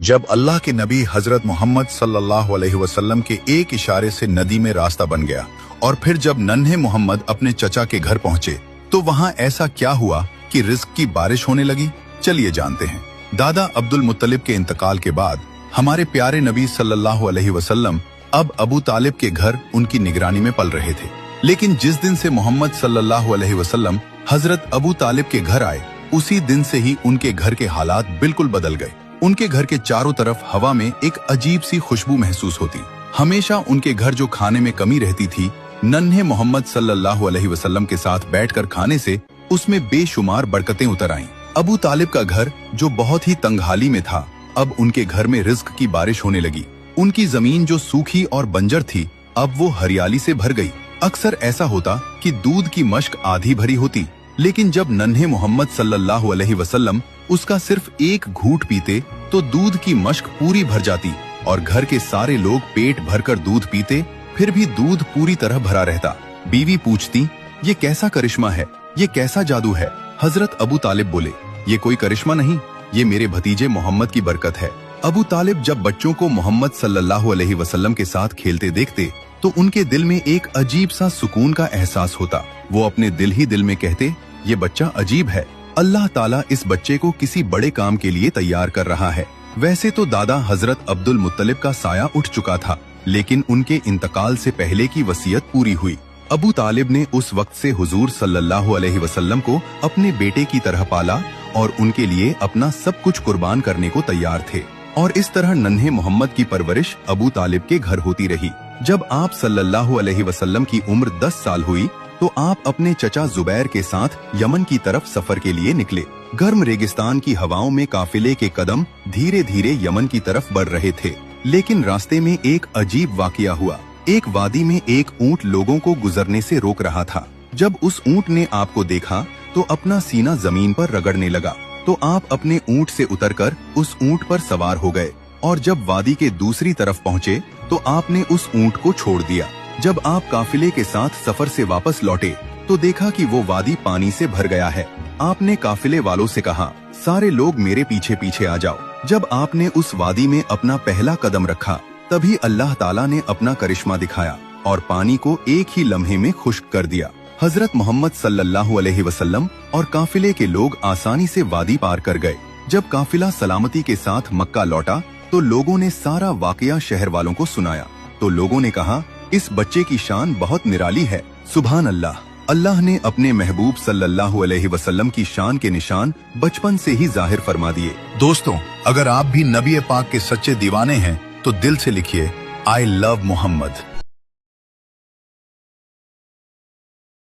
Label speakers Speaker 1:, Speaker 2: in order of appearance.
Speaker 1: जब अल्लाह के नबी हजरत मोहम्मद सल्लल्लाहु अलैहि वसल्लम के एक इशारे से नदी में रास्ता बन गया और फिर जब नन्हे मोहम्मद अपने चचा के घर पहुंचे तो वहां ऐसा क्या हुआ कि रिस्क की बारिश होने लगी। चलिए जानते हैं। दादा अब्दुल मुत्तलिब के इंतकाल के बाद हमारे प्यारे नबी सल्लल्लाहु अलैहि वसल्लम अब अबू तालिब के घर उनकी निगरानी में पल रहे थे। लेकिन जिस दिन से मोहम्मद सल्लल्लाहु अलैहि वसल्लम हजरत अबू तालिब के घर आए उसी दिन से ही उनके घर के हालात बिल्कुल बदल गए। उनके घर के चारों तरफ हवा में एक अजीब सी खुशबू महसूस होती। हमेशा उनके घर जो खाने में कमी रहती थी, नन्हे मोहम्मद सल्लल्लाहु अलैहि वसल्लम के साथ बैठकर खाने से उसमें बेशुमार बरकतें उतर आईं। अबू तालिब का घर जो बहुत ही तंगहाली में था, अब उनके घर में रिज्क की बारिश होने लगी। उनकी जमीन जो सूखी और बंजर थी, अब वो हरियाली से भर गई। अक्सर ऐसा होता कि दूध की मश्क आधी भरी होती, लेकिन जब नन्हे मोहम्मद सल्लल्लाहु अलैहि वसल्लम उसका सिर्फ एक घूंट पीते तो दूध की मश्क पूरी भर जाती और घर के सारे लोग पेट भरकर दूध पीते, फिर भी दूध पूरी तरह भरा रहता। बीवी पूछती, ये कैसा करिश्मा है, ये कैसा जादू है। हजरत अबू तालिब बोले, ये कोई करिश्मा नहीं, ये मेरे भतीजे मोहम्मद की बरकत है। अबू तालिब जब बच्चों को मोहम्मद सल्लल्लाहु अलैहि वसल्लम के साथ खेलते देखते तो उनके दिल में एक अजीब सा सुकून का एहसास होता। वो अपने दिल ही दिल में कहते, ये बच्चा अजीब है, अल्लाह ताला इस बच्चे को किसी बड़े काम के लिए तैयार कर रहा है। वैसे तो दादा हजरत अब्दुल मुत्तलिब का साया उठ चुका था, लेकिन उनके इंतकाल से पहले की वसीयत पूरी हुई। अबू तालिब ने उस वक्त से हुजूर सल्लल्लाहु अलैहि वसल्लम को अपने बेटे की तरह पाला और उनके लिए अपना सब कुछ कुर्बान करने को तैयार थे। और इस तरह नन्हे मोहम्मद की परवरिश अबू तालिब के घर होती रही। जब आप सल्लल्लाहु अलैहि वसल्लम की उम्र 10 साल हुई तो आप अपने चचा जुबैर के साथ यमन की तरफ सफर के लिए निकले। गर्म रेगिस्तान की हवाओं में काफिले के कदम धीरे धीरे यमन की तरफ बढ़ रहे थे, लेकिन रास्ते में एक अजीब वाकया हुआ। एक वादी में एक ऊंट लोगों को गुजरने से रोक रहा था। जब उस ऊंट ने आपको देखा तो अपना सीना जमीन पर रगड़ने लगा, तो आप अपने ऊंट से उतरकर उस ऊंट पर सवार हो गए और जब वादी के दूसरी तरफ पहुँचे तो आपने उस ऊंट को छोड़ दिया। जब आप काफिले के साथ सफर से वापस लौटे तो देखा कि वो वादी पानी से भर गया है। आपने काफिले वालों से कहा, सारे लोग मेरे पीछे पीछे आ जाओ। जब आपने उस वादी में अपना पहला कदम रखा तभी अल्लाह ताला ने अपना करिश्मा दिखाया और पानी को एक ही लम्हे में खुश्क कर दिया। हजरत मोहम्मद सल्लल्लाहु अलैहि वसल्लम और काफिले के लोग आसानी से वादी पार कर गए। जब काफिला सलामती के साथ मक्का लौटा तो लोगों ने सारा वाकया शहर वालों को सुनाया। तो लोगों ने कहा, इस बच्चे की शान बहुत निराली है। सुभान अल्लाह, अल्लाह ने अपने महबूब सल्लल्लाहु अलैहि वसल्लम की शान के निशान बचपन से ही जाहिर फरमा दिए। दोस्तों, अगर आप भी नबी पाक के सच्चे दीवाने हैं तो दिल से लिखिए, आई लव मोहम्मद।